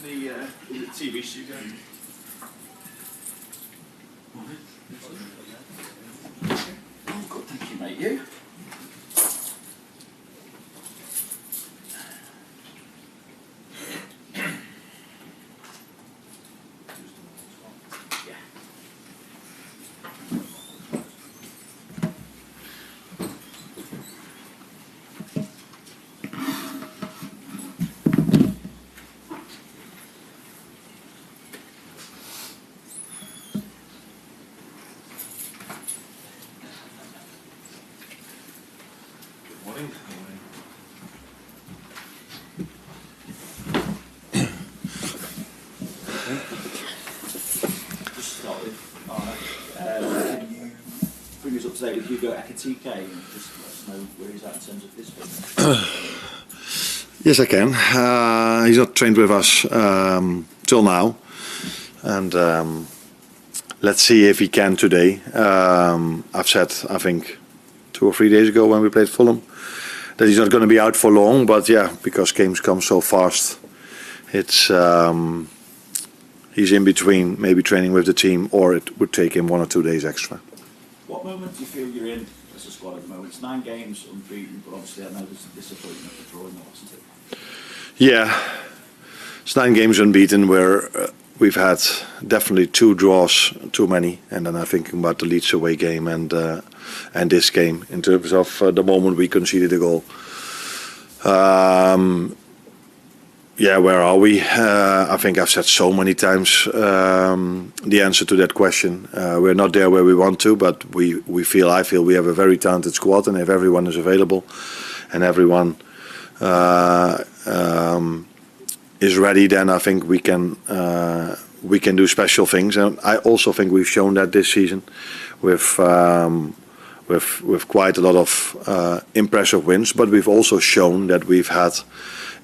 in the TV studio. Oh, good, thank you, mate. You? With Hugo Ekitike and just let us know where he's at in terms of his fitness. Yes, I can. He's not trained with us till now, and let's see if he can today. I've said, I think 2 or 3 days ago when we played Fulham, that he's not going to be out for long, but yeah, because games come so fast, it's he's in between maybe training with the team, or it would take him 1 or 2 days extra. What moment do you feel you're in as a squad at the moment? It's 9 games unbeaten, but obviously I know there's a disappointment of the drawing, wasn't it? Yeah, it's 9 games unbeaten where we've had definitely 2 draws too many, and then I'm thinking about the Leeds away game and this game in terms of the moment we conceded a goal. Yeah, where are we? I think I've said so many times the answer to that question. We're not there where we want to, but I feel we have a very talented squad, and if everyone is available and everyone is ready, then I think we can do special things. And I also think we've shown that this season with quite a lot of impressive wins, but we've also shown that we've had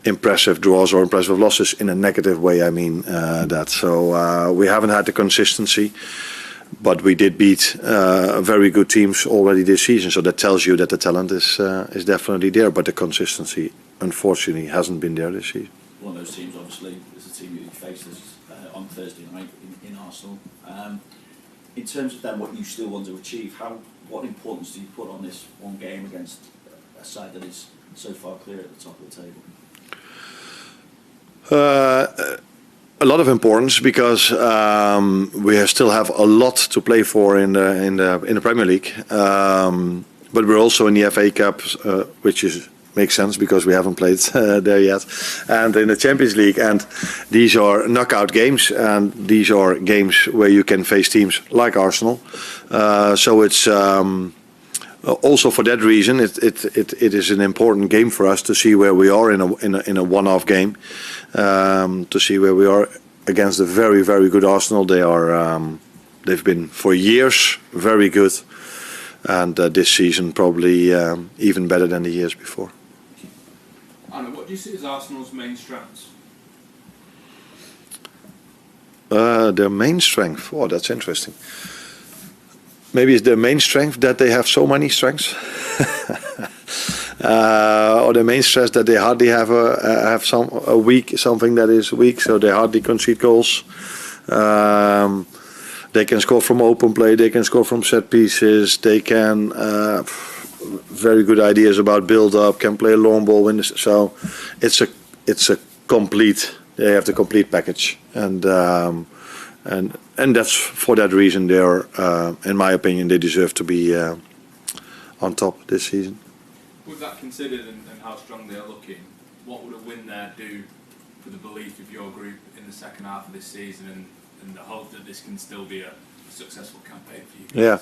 impressive draws or impressive losses in a negative way. I mean that. So we haven't had the consistency, but we did beat very good teams already this season. So that tells you that the talent is definitely there, but the consistency, unfortunately, hasn't been there this season. One of those teams, obviously, is the team that you faced on Thursday night in Arsenal. In terms of then what you still want to achieve, what importance do you put on this one game against a side that is so far clear at the top of the table? A lot of importance, because we still have a lot to play for in the Premier League, but we're also in the FA Cup, which makes sense because we haven't played there yet, and in the Champions League, and these are knockout games, and these are games where you can face teams like Arsenal. So it's also for that reason it is an important game for us to see where we are in a one-off game, to see where we are against a very, very good Arsenal. They've been for years very good, and this season probably even better than the years before. Arne, what do you see as Arsenal's main strengths? Their main strength? Oh, that's interesting. Maybe it's their main strength that they have so many strengths, or the main strength that they hardly have something that is weak, so they hardly concede goals. They can score from open play, they can score from set pieces, they can very good ideas about build up, can play a long ball. So it's a complete. They have the complete package, and that's for that reason they're, in my opinion, they deserve to be on top this season. With that considered and how strong they're looking, what would a win there do for the belief of your group in the second half of this season and the hope that this can still be a successful campaign for you guys? Yeah.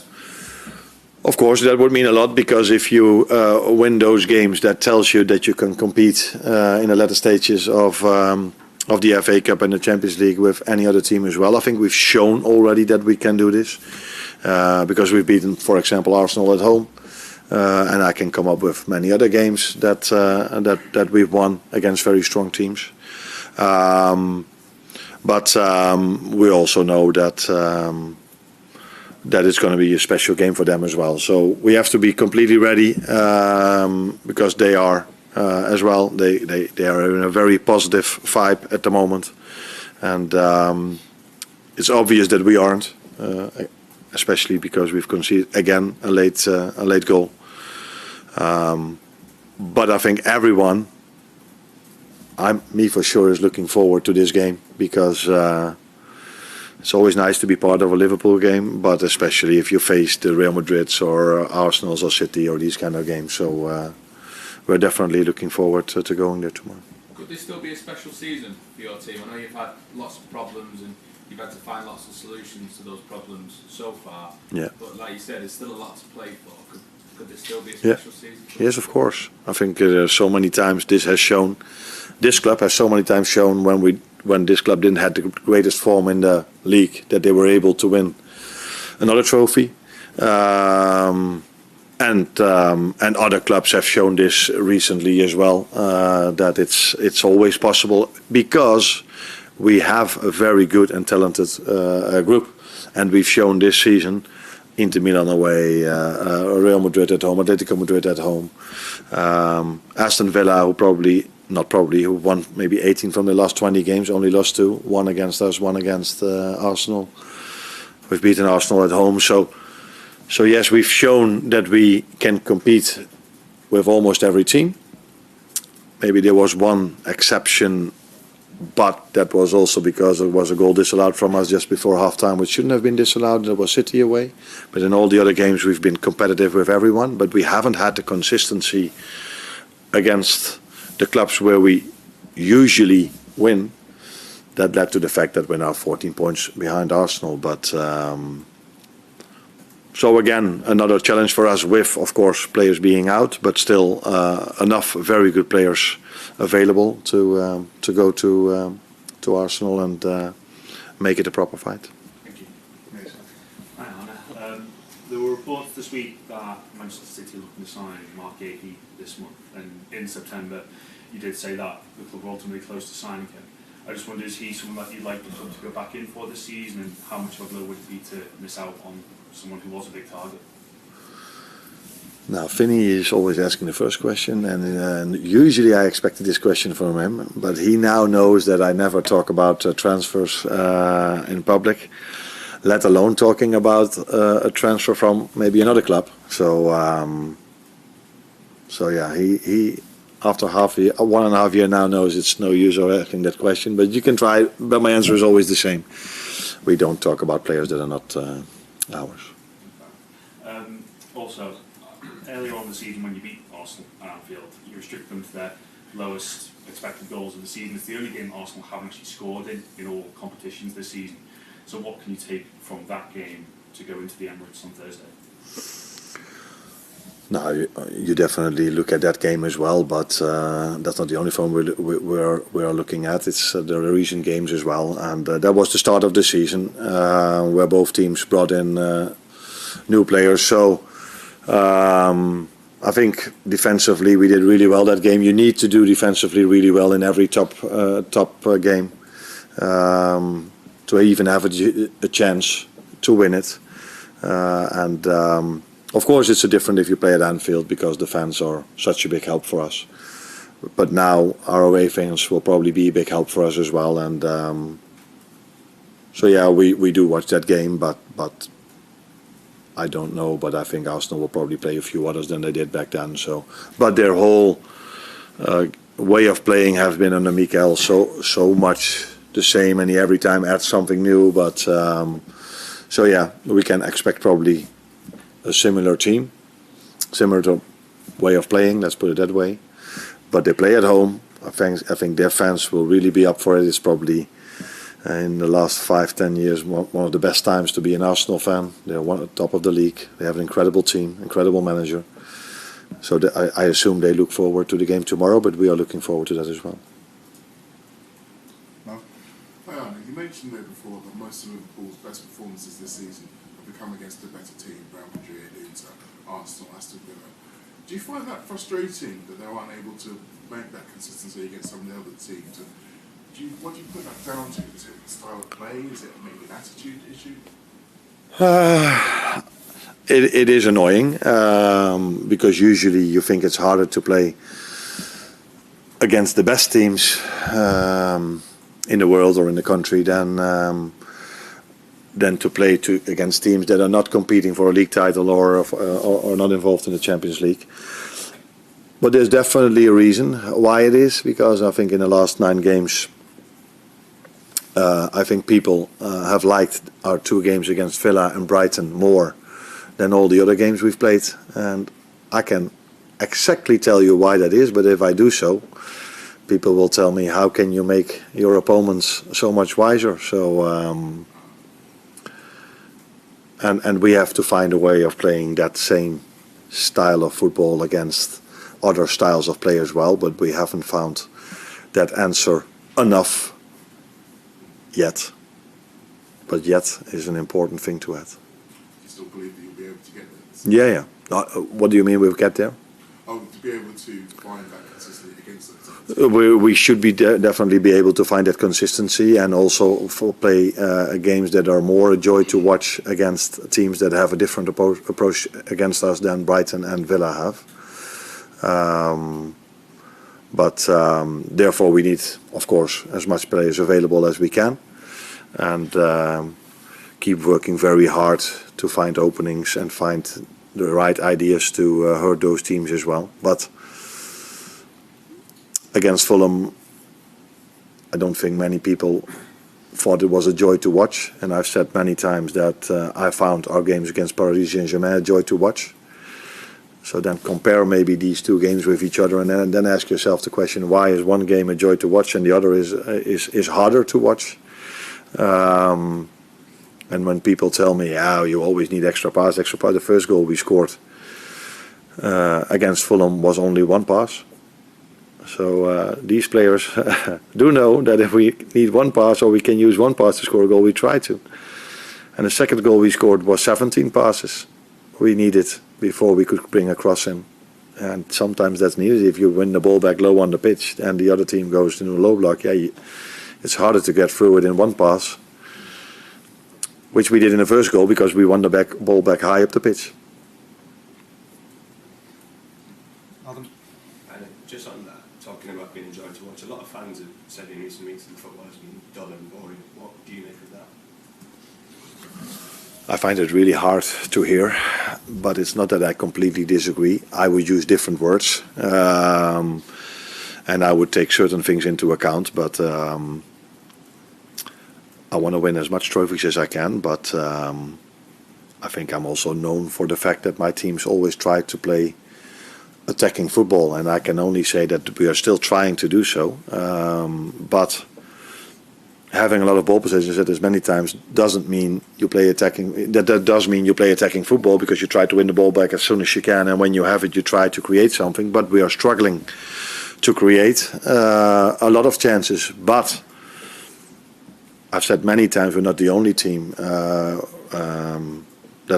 Of course, that would mean a lot, because if you win those games, that tells you that you can compete in the latter stages of the FA Cup and the Champions League with any other team as well. I think we've shown already that we can do this, because we've beaten, for example, Arsenal at home, and I can come up with many other games that we've won against very strong teams. But we also know that it's going to be a special game for them as well. So we have to be completely ready, because they are as well. They are in a very positive vibe at the moment. and it's obvious that we aren't, especially because we've conceded again a late goal. But I think everyone, me for sure, is looking forward to this game, because it's always nice to be part of a Liverpool game, but especially if you face the Real Madrids or Arsenals or City or these kind of games. So we're definitely looking forward to going there tomorrow. Could this still be a special season for your team? I know you've had lots of problems and you've had to find lots of solutions to those problems so far. Yeah. But like you said, there's still a lot to play for. Could this still be a special season? Yes, of course. I think so many times this club has so many times shown when this club didn't have the greatest form in the league, that they were able to win another trophy. And other clubs have shown this recently as well, that it's always possible, because we have a very good and talented group, and we've shown this season Inter Milan away, Real Madrid at home, Atletico Madrid at home, Aston Villa, who won maybe 18 from the last 20 games, only lost 2, one against us, one against Arsenal. We've beaten Arsenal at home, so yes, we've shown that we can compete with almost every team. Maybe there was one exception, but that was also because there was a goal disallowed from us just before half-time, which shouldn't have been disallowed. That was City away. But in all the other games, we've been competitive with everyone, but we haven't had the consistency against the clubs where we usually win. That led to the fact that we're now 14 points behind Arsenal. But so again, another challenge for us with, of course, players being out, but still enough very good players available to go to Arsenal and make it a proper fight. Thank you. Hi, Arne. There were reports this week that Manchester City are looking to sign Mark Gahey this month, and in September you did say that the club were ultimately close to signing him. I just wonder, is he someone that you'd like the club to go back in for this season, and how much of a blow would it be to miss out on someone who was a big target? Now, Vinny is always asking the first question, and usually I expected this question from him, but he now knows that I never talk about transfers in public, let alone talking about a transfer from maybe another club. So yeah, he after 1.5 years now knows it's no use of asking that question, but you can try, but my answer is always the same. We don't talk about players that are not ours. Also, earlier on the season when you beat Arsenal at Anfield, you restricted them to their lowest expected goals of the season. It's the only game Arsenal haven't actually scored in all competitions this season. So what can you take from that game to go into the Emirates on Thursday? No, you definitely look at that game as well, but that's not the only one we are looking at. It's the recent games as well, and that was the start of the season where both teams brought in new players. So I think defensively we did really well that game. You need to do defensively really well in every top game to even have a chance to win it, and. Of course, it's different if you play at Anfield because the fans are such a big help for us. But now our away fans will probably be a big help for us as well. And so yeah, we do watch that game, but I don't know. But I think Arsenal will probably play a few others than they did back then. So, but their whole way of playing has been under Mikel so much the same, and he every time adds something new. But so yeah, we can expect probably a similar team, similar to way of playing, let's put it that way. But they play at home. I think their fans will really be up for it. It's probably in the last 5-10 years one of the best times to be an Arsenal fan. They're one at the top of the league. They have an incredible team, incredible manager. So I assume they look forward to the game tomorrow, but we are looking forward to that as well. Hi Arne, you mentioned there before that most of Liverpool's best performances this season come against a better team, Real Madrid, Inter, Arsenal, Aston Villa. Do you find that frustrating that they aren't able to make that consistency against some of the other teams? And what do you put that down to? Is it the style of play? Is it maybe an attitude issue? It is annoying because usually you think it's harder to play against the best teams in the world or in the country than to play against teams that are not competing for a league title or not involved in the Champions League. But there's definitely a reason why it is, because I think in the last 9 games, I think people have liked our 2 games against Villa and Brighton more than all the other games we've played, and I can exactly tell you why that is, but if I do so, people will tell me, how can you make your opponents so much wiser? So and we have to find a way of playing that same style of football against other styles of play as well, but we haven't found that answer enough yet. But yet is an important thing to add. You still believe that you'll be able to get there? Yeah. What do you mean we'll get there? Oh, to be able to find that consistency against those teams. We should be definitely be able to find that consistency, and also play games that are more a joy to watch against teams that have a different approach against us than Brighton and Villa have. Therefore we need, of course, as much players available as we can, and keep working very hard to find openings and find the right ideas to hurt those teams as well. But against Fulham, I don't think many people thought it was a joy to watch, and I've said many times that I found our games against Paris Saint-Germain a joy to watch. So then compare maybe these 2 games with each other, and then ask yourself the question, why is one game a joy to watch and the other is harder to watch? And when people tell me, you always need extra pass, the first goal we scored against Fulham was only 1 pass. So these players do know that if we need 1 pass, or we can use 1 pass to score a goal, we try to. And the second goal we scored was 17 passes we needed before we could bring a cross in. And sometimes that's needed. If you win the ball back low on the pitch and the other team goes into a low block, it's harder to get through it in 1 pass, which we did in the first goal because we won the ball back high up the pitch. Adam? And just on that, talking about being enjoying to watch, a lot of fans have said in recent weeks that football has been dull and boring. What do you make of that? I find it really hard to hear, but it's not that I completely disagree. I would use different words, and I would take certain things into account, but I want to win as much trophies as I can, but I think I'm also known for the fact that my teams always try to play attacking football, and I can only say that we are still trying to do so, but having a lot of ball possession, as many times, doesn't mean you play attacking. That does mean you play attacking football, because you try to win the ball back as soon as you can, and when you have it, you try to create something. But we are struggling to create a lot of chances. But I've said many times, we're not the only team that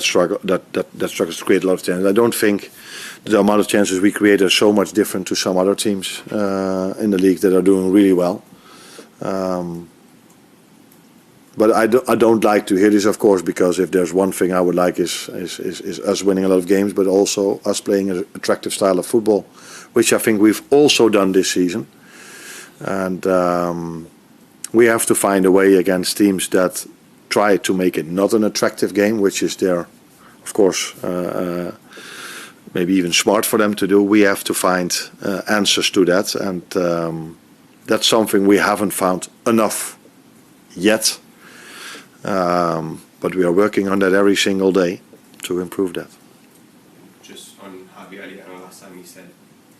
struggles to create a lot of chances. I don't think the amount of chances we create are so much different to some other teams in the league that are doing really well. But I don't like to hear this, of course, because if there's one thing I would like is us winning a lot of games, but also us playing an attractive style of football, which I think we've also done this season. And we have to find a way against teams that try to make it not an attractive game, which is there, of course, maybe even smart for them to do. We have to find answers to that, and that's something we haven't found enough yet. But we are working on that every single day to improve that. Just on Harvey earlier, I know last time he said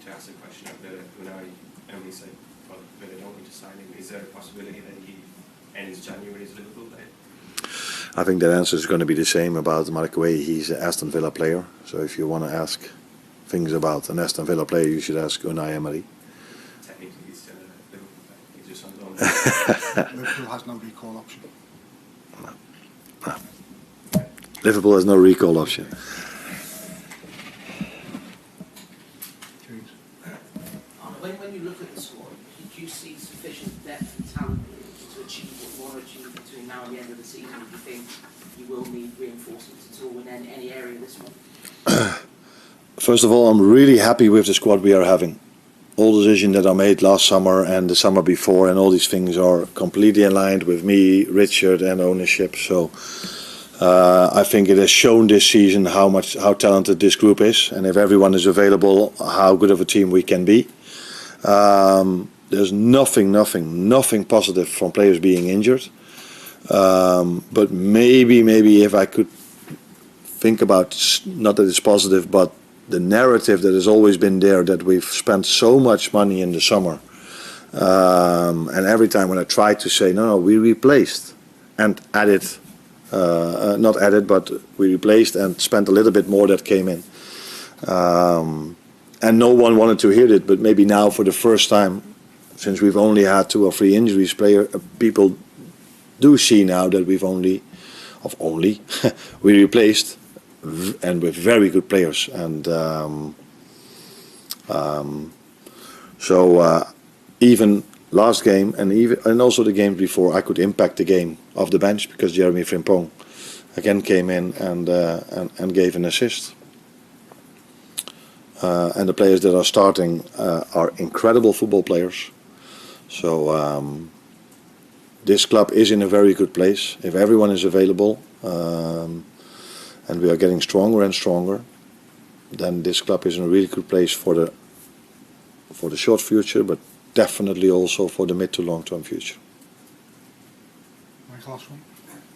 to ask a question of Villa, when I only said, well, Villa don't want to sign him. Is there a possibility that he ends January as Liverpool player? I think that answer is going to be the same about Marquay. He's an Aston Villa player. So if you want to ask things about an Aston Villa player, you should ask Unai Emery. Technically, he's still a Liverpool player. He's just on loan. Liverpool has no recall option. No. Liverpool has no recall option. James? When you look at the squad, do you see sufficient depth and talent to achieve what you want to achieve between now and the end of the season? Do you think you will need reinforcements at all in any area this month? First of all, I'm really happy with the squad we are having. all decisions that are made last summer and the summer before, and all these things are completely aligned with me, Richard, and ownership. So I think it has shown this season how talented this group is, and if everyone is available, how good of a team we can be. There's nothing positive from players being injured. But maybe if I could think about, not that it's positive, but the narrative that has always been there, that we've spent so much money in the summer, and every time when I tried to say no, we replaced and added, not added, but we replaced and spent a little bit more that came in, and no one wanted to hear it. But maybe now, for the first time, since we've only had 2 or 3 injuries, people do see now that we replaced, and with very good players, and so even last game and also the games before, I could impact the game off the bench because Jeremy Frimpong again came in and gave an assist. And the players that are starting are incredible football players. So this club is in a very good place. If everyone is available, and we are getting stronger and stronger, then this club is in a really good place for the short future, but definitely also for the mid to long term future. Michael, last one.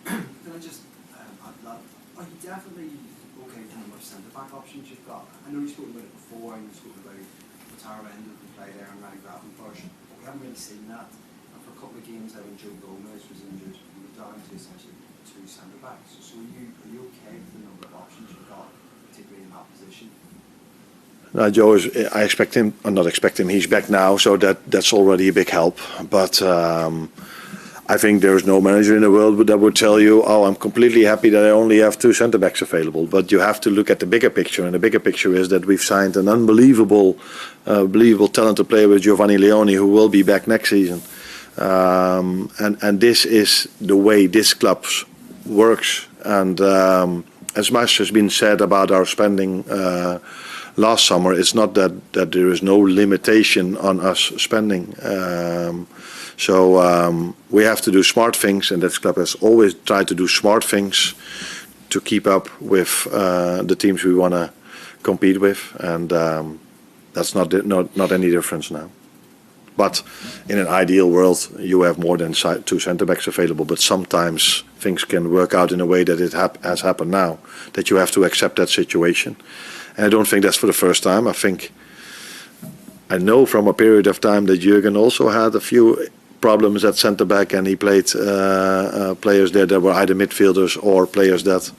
Can I just add that? Are you definitely okay with the number of centre-back options you've got? I know you spoke about it before, and you spoke about Tarvin who play there and Ryan Gravenberch, but we haven't really seen that. And for a couple of games there when Joe Gomez was injured, we were down to essentially 2 centre-backs. So are you okay with the number of options you've got, particularly in that position? Joe is. I expect him, or not expect him. He's back now, so that's already a big help. But I think there is no manager in the world that would tell you, "Oh, I'm completely happy that I only have 2 centre backs available." But you have to look at the bigger picture, and the bigger picture is that we've signed an unbelievable, talented player with Giovanni Leoni, who will be back next season. And this is the way this club works. And as much has been said about our spending last summer, it's not that there is no limitation on us spending. So we have to do smart things, and this club has always tried to do smart things to keep up with the teams we want to compete with, and that's not any difference now. But in an ideal world, you have more than 2 centre-backs available, but sometimes things can work out in a way that it has happened now, that you have to accept that situation. And I don't think that's for the first time. I know from a period of time that Jürgen also had a few problems at centre-back, and he played players there that were either midfielders or players that,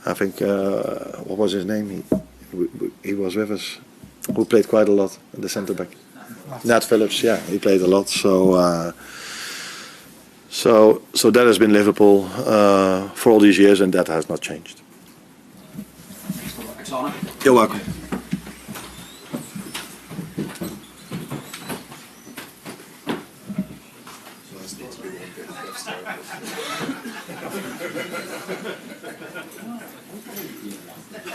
I think, what was his name? He was with us, who played quite a lot at the centre-back. Nat Phillips, yeah, he played a lot. So that has been Liverpool for all these years, and that has not changed. Thanks, Arne. You're welcome. So that's not to be one bit of